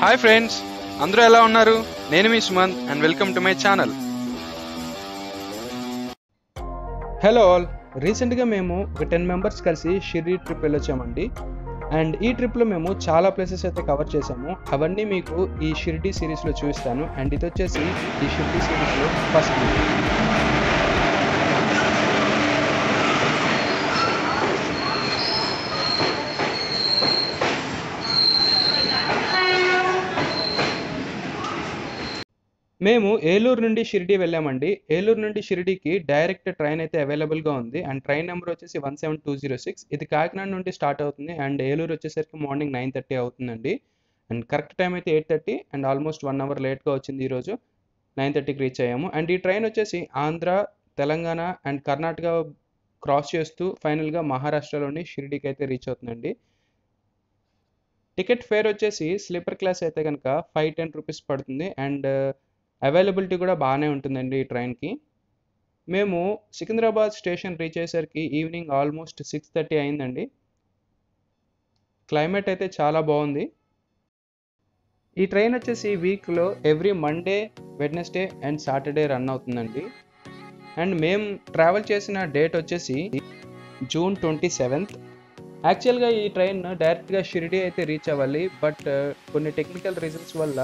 Hi friends, అందరూ ఎలా ఉన్నారు? నేను మీ Sumanth and welcome to my channel. Hello all, రీసెంట్గా మేము ఒక 10 మెంబర్స్ కలిసి షిరిడి ట్రిప్ వెళ్ళొచ్చామండి. అండ్ ఈ ట్రిప్లో మేము చాలా ప్లేసెస్ అయితే కవర్ చేసాము. అవన్నీ మీకు ఈ షిరిడి సిరీస్లో చూపిస్తాను. అండ్ ఇది వచ్చేసి ఈ షిరిడి సిరీస్లో ఫస్ట్ వీడియో. మేము ఏలూరు నుండి షిరిడి వెళ్ళామండి. ఏలూరు నుండి షిరిడికి డైరెక్ట్ ట్రైన్ అయితే అవైలబుల్గా ఉంది. అండ్ ట్రైన్ నెంబర్ వచ్చేసి 17206. ఇది కాకినాడ నుండి స్టార్ట్ అవుతుంది. అండ్ ఏలూరు వచ్చేసరికి మార్నింగ్ 9:30 అవుతుందండి. అండ్ కరెక్ట్ టైం అయితే 8:30. అండ్ ఆల్మోస్ట్ 1 అవర్ లేట్గా వచ్చింది ఈరోజు. 9:30కి రీచ్ అయ్యాము. అండ్ ఈ ట్రైన్ వచ్చేసి ఆంధ్ర, తెలంగాణ అండ్ కర్ణాటక క్రాస్ చేస్తూ ఫైనల్గా మహారాష్ట్రలోని షిరిడికి అయితే రీచ్ అవుతుందండి. టికెట్ ఫేర్ వచ్చేసి స్లీపర్ క్లాస్ అయితే కనుక 510 రూపీస్ పడుతుంది. అండ్ అవైలబిలిటీ కూడా బాగానే ఉంటుందండి ఈ ట్రైన్కి. మేము సికింద్రాబాద్ స్టేషన్ రీచ్ అయ్యేసరికి ఈవినింగ్ ఆల్మోస్ట్ 6:30 అయిందండి. క్లైమేట్ అయితే చాలా బాగుంది. ఈ ట్రైన్ వచ్చేసి వీక్లో every Monday, Wednesday and Saturday run అవుతుందండి. అండ్ మేము ట్రావెల్ చేసిన డేట్ వచ్చేసి జూన్ 27th. యాక్చువల్గా ఈ ట్రైన్ డైరెక్ట్గా షిరిడి అయితే రీచ్ అవ్వాలి. బట్ కొన్ని టెక్నికల్ రీజన్స్ వల్ల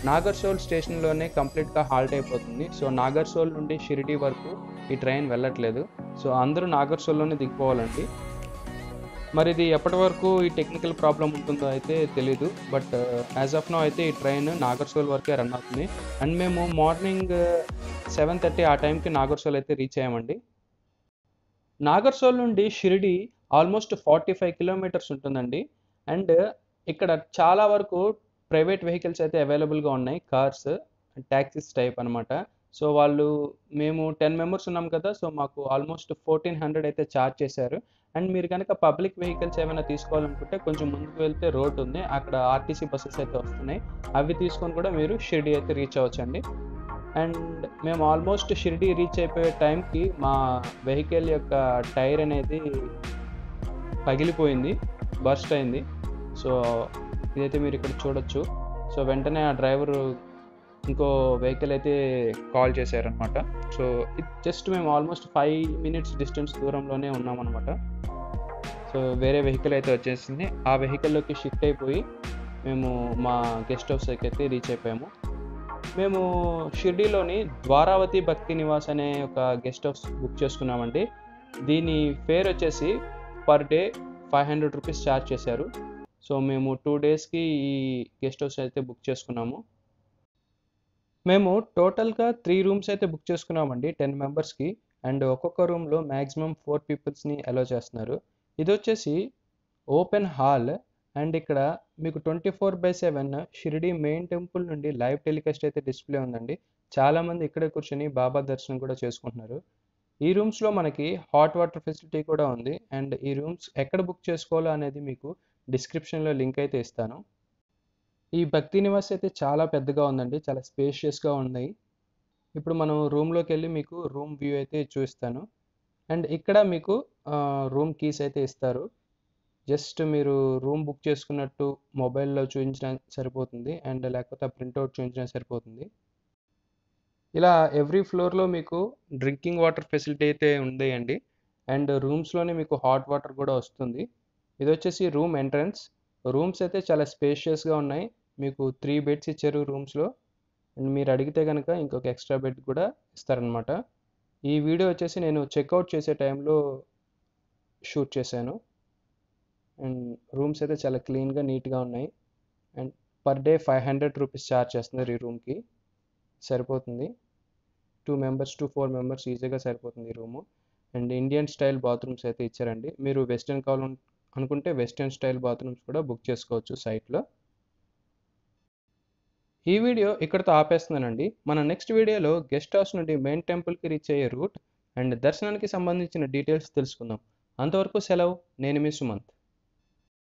నాగర్సోల్ స్టేషన్లోనే కంప్లీట్గా హాల్ట్ అయిపోతుంది. సో నాగర్సోల్ నుండి షిరిడి వరకు ఈ ట్రైన్ వెళ్ళట్లేదు. సో అందరూ నాగర్సోల్లోనే దిగిపోవాలండి. మరి ఇది ఎప్పటి వరకు ఈ టెక్నికల్ ప్రాబ్లం ఉంటుందో అయితే తెలీదు. బట్ యాజ్ ఆఫ్ నో అయితే ఈ ట్రైన్ నాగర్సోల్ వరకే రన్ అవుతుంది. అండ్ మేము మార్నింగ్ 7:30 ఆ టైంకి నాగర్సోల్ అయితే రీచ్ అయ్యామండి. నాగర్సోల్ నుండి షిరిడి ఆల్మోస్ట్ 45 కిలోమీటర్స్ ఉంటుందండి. అండ్ ఇక్కడ చాలా వరకు ప్రైవేట్ వెహికల్స్ అయితే అవైలబుల్గా ఉన్నాయి. కార్స్, ట్యాక్సీస్ టైప్ అనమాట. సో మేము 10 మెంబర్స్ ఉన్నాం కదా. సో మాకు ఆల్మోస్ట్ 1400 అయితే ఛార్జ్ చేశారు. అండ్ మీరు కనుక పబ్లిక్ వెహికల్స్ ఏమైనా తీసుకోవాలనుకుంటే కొంచెం ముందుకు వెళ్తే రోడ్ ఉంది, అక్కడ ఆర్టీసీ బస్సెస్ అయితే వస్తున్నాయి. అవి తీసుకొని కూడా మీరు షిరిడి అయితే రీచ్ అవ్వచ్చండి. అండ్ మేము ఆల్మోస్ట్ షిరిడి రీచ్ అయిపోయే టైంకి మా వెహికల్ యొక్క టైర్ అనేది పగిలిపోయింది, బర్స్ట్ అయింది. సో ఇదైతే మీరు ఇక్కడ చూడొచ్చు. సో వెంటనే ఆ డ్రైవరు ఇంకో వెహికల్ అయితే కాల్ చేశారనమాట. సో జస్ట్ మేము ఆల్మోస్ట్ 5 minutes డిస్టెన్స్ దూరంలోనే ఉన్నామన్నమాట. సో వేరే వెహికల్ అయితే వచ్చేసింది. ఆ వెహికల్లోకి షిఫ్ట్ అయిపోయి మేము మా గెస్ట్ హౌస్కి అయితే రీచ్ అయిపోయాము. మేము షిర్డీలోని ద్వారావతి భక్తి నివాస్ అనే ఒక గెస్ట్ హౌస్ బుక్ చేసుకున్నామండి. దీని ఫేర్ వచ్చేసి పర్ డే 500 రూపీస్ ఛార్జ్ చేశారు. సో మేము 2 డేస్కి ఈ గెస్ట్ హౌస్ అయితే బుక్ చేసుకున్నాము. మేము టోటల్గా 3 రూమ్స్ అయితే బుక్ చేసుకున్నామండి 10 మెంబర్స్కి. అండ్ ఒక్కొక్క రూమ్లో మ్యాక్సిమం 4 పీపుల్స్ని అలో చేస్తున్నారు. ఇది వచ్చేసి ఓపెన్ హాల్. అండ్ ఇక్కడ మీకు 24/7 షిరిడి మెయిన్ టెంపుల్ నుండి లైవ్ టెలికాస్ట్ అయితే డిస్ప్లే ఉందండి. చాలామంది ఇక్కడే కూర్చొని బాబా దర్శనం కూడా చేసుకుంటున్నారు. ఈ రూమ్స్లో మనకి హాట్ వాటర్ ఫెసిలిటీ కూడా ఉంది. అండ్ ఈ రూమ్స్ ఎక్కడ బుక్ చేసుకోవాలో అనేది మీకు డిస్క్రిప్షన్లో లింక్ అయితే ఇస్తాను. ఈ భక్తి నివాస్ అయితే చాలా పెద్దగా ఉందండి, చాలా స్పేషియస్గా ఉన్నాయి. ఇప్పుడు మనం రూమ్లోకి వెళ్ళి మీకు రూమ్ వ్యూ అయితే చూపిస్తాను. అండ్ ఇక్కడ మీకు రూమ్ కీస్ అయితే ఇస్తారు. జస్ట్ మీరు రూమ్ బుక్ చేసుకున్నట్టు మొబైల్లో చూపించినా సరిపోతుంది. అండ్ లేకపోతే ఆ ప్రింట్అవుట్ చూపించినా సరిపోతుంది. ఇలా ఎవ్రీ ఫ్లోర్లో మీకు డ్రింకింగ్ వాటర్ ఫెసిలిటీ అయితే ఉందండి. అండ్ రూమ్స్లోనే మీకు హాట్ వాటర్ కూడా వస్తుంది. ఇది వచ్చేసి రూమ్ ఎంట్రన్స్. రూమ్స్ అయితే చాలా స్పేషియస్గా ఉన్నాయి. మీకు 3 బెడ్స్ ఇచ్చారు రూమ్స్లో. అండ్ మీరు అడిగితే కనుక ఇంకొక ఎక్స్ట్రా బెడ్ కూడా ఇస్తారనమాట. ఈ వీడియో వచ్చేసి నేను చెక్అవుట్ చేసే టైంలో షూట్ చేశాను. అండ్ రూమ్స్ అయితే చాలా క్లీన్గా, నీట్గా ఉన్నాయి. And per day 500 rupees charge చేస్తున్నారు ఈ రూమ్కి. సరిపోతుంది. 2 మెంబర్స్ టు 4 మెంబర్స్ ఈజీగా సరిపోతుంది ఈ room. And Indian style bathrooms అయితే ఇచ్చారండి. మీరు వెస్టర్న్ కావాలనుకుంటే వెస్టర్న్ స్టైల్ బాత్రూమ్స్ కూడా బుక్ చేసుకోవచ్చు సైట్లో. ఈ వీడియో ఇక్కడితో ఆపేస్తున్నానండి. మన నెక్స్ట్ వీడియోలో గెస్ట్ హౌస్ నుండి మెయిన్ టెంపుల్కి రీచ్ అయ్యే రూట్ అండ్ దర్శనానికి సంబంధించిన డీటెయిల్స్ తెలుసుకుందాం. అంతవరకు సెలవు. నేను మీ సుమంత్.